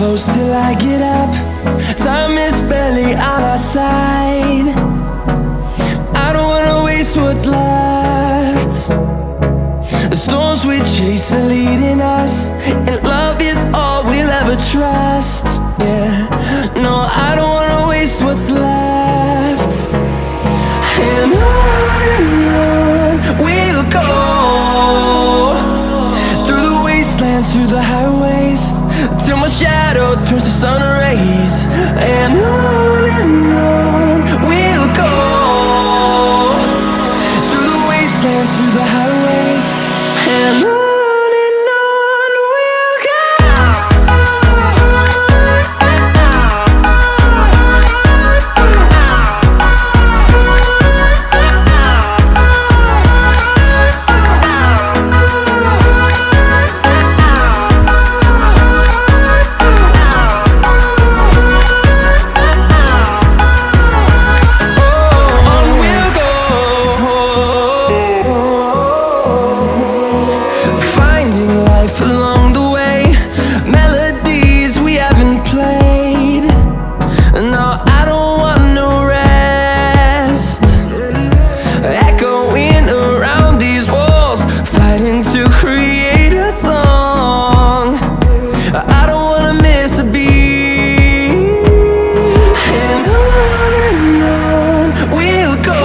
close till I get up. Time is barely on our side. I don't wanna waste what's left. The storms we chase are leading us, and love is all we'll ever trust. Yeah, no, I don't wanna waste what's left. And on we'll go, through the wastelands, through the highways, till my shadow turns to sun rays. And on we'll go, through the wastelands, through the highways, and on we'll go. Along the way, melodies we haven't played. No, I don't want no rest. Echoing around these walls, fighting to create a song. I don't wanna miss a beat. And on we'll go,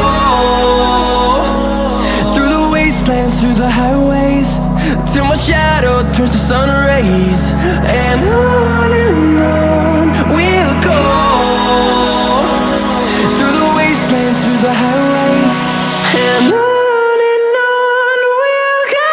through the wastelands, through the highways, till my shadow turns to sun rays. And on we'll go, through the wastelands, through the highways, and on we'll go.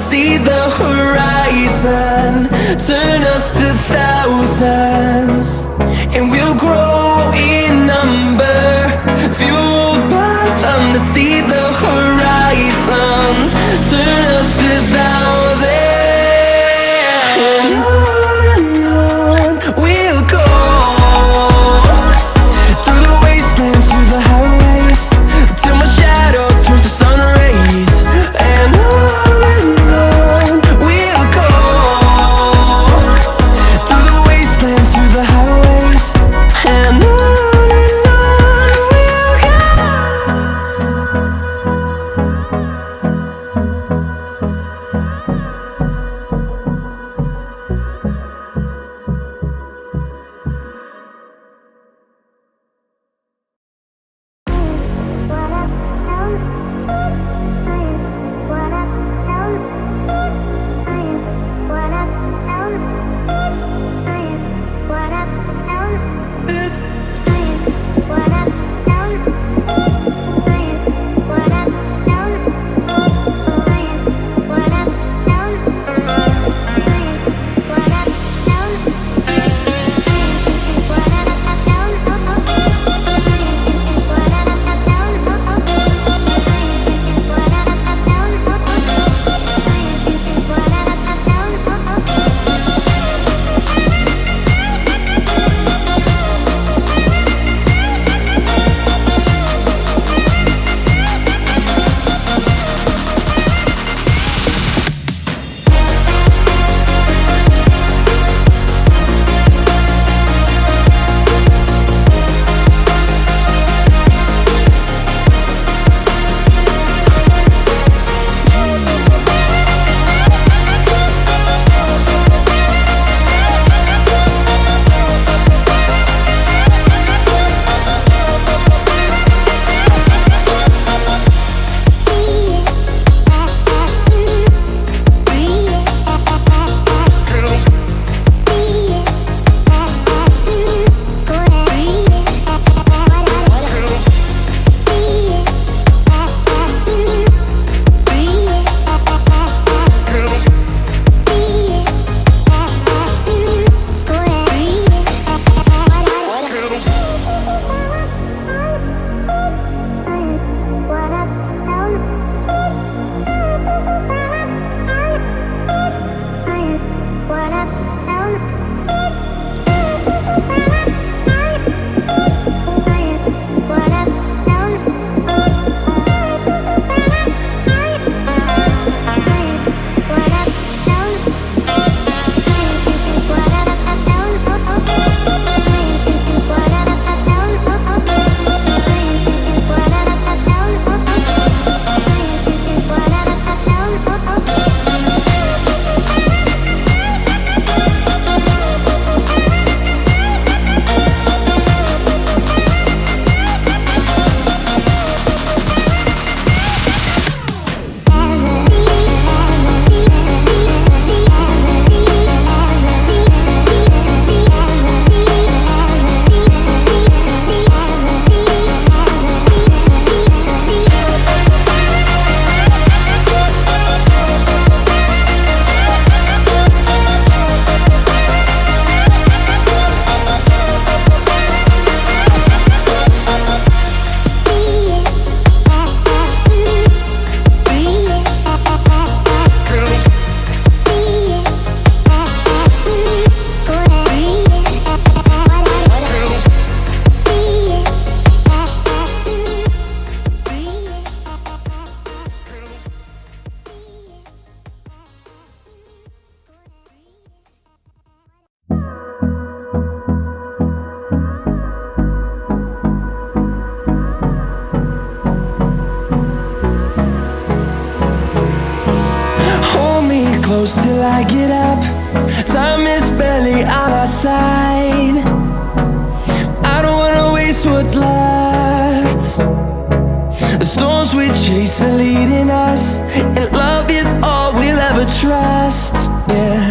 See the horizon, turn us to thousands, and we'll grow in number, fueled by them to see the horizon, turn us to thousands. And on we'll go, through the wastelands, through the highways, till my shadow turns to sun rays. And and on we'll go. close till I get up. Time is barely on our side. I don't wanna waste what's left. The storms we chase are leading us, and love is all we'll ever trust. Yeah,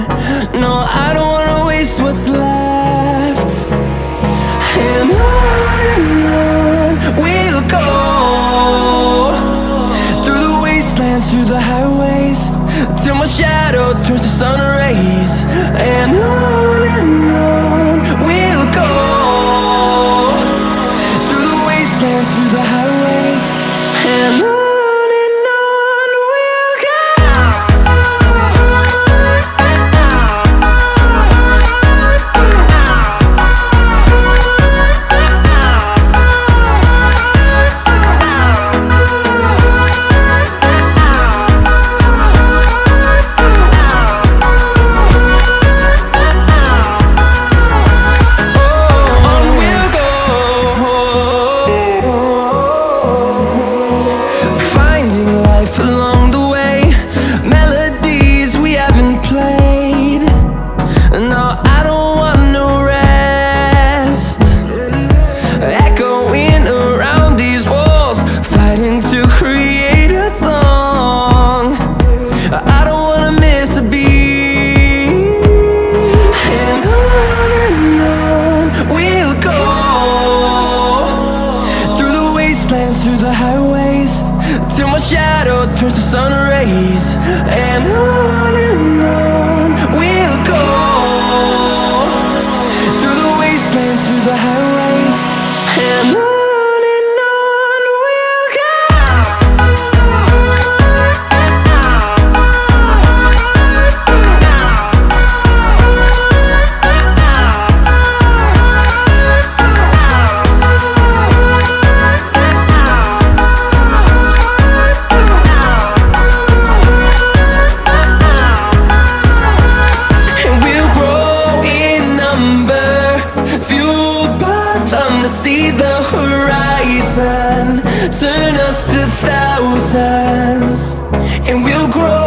no, I don't wanna waste what's left. And on we'll go, through the wastelands, through the highways, till my shadow turns to sun rays. And on we'll go, through the wastelands, through the highways, and on we'll go. Along the way, melodies we haven't played. No, I don't want no rest. Echoing around these walls, fighting to create a song. I don't wanna miss a beat. And on we'll go, through the wastelands, through the highways, till my shadow turns to sun rays. And on we'll go, through the wastelands, through the highways, and on we'll go. Fueled by them to see the horizon, turn us to thousands, and we'll grow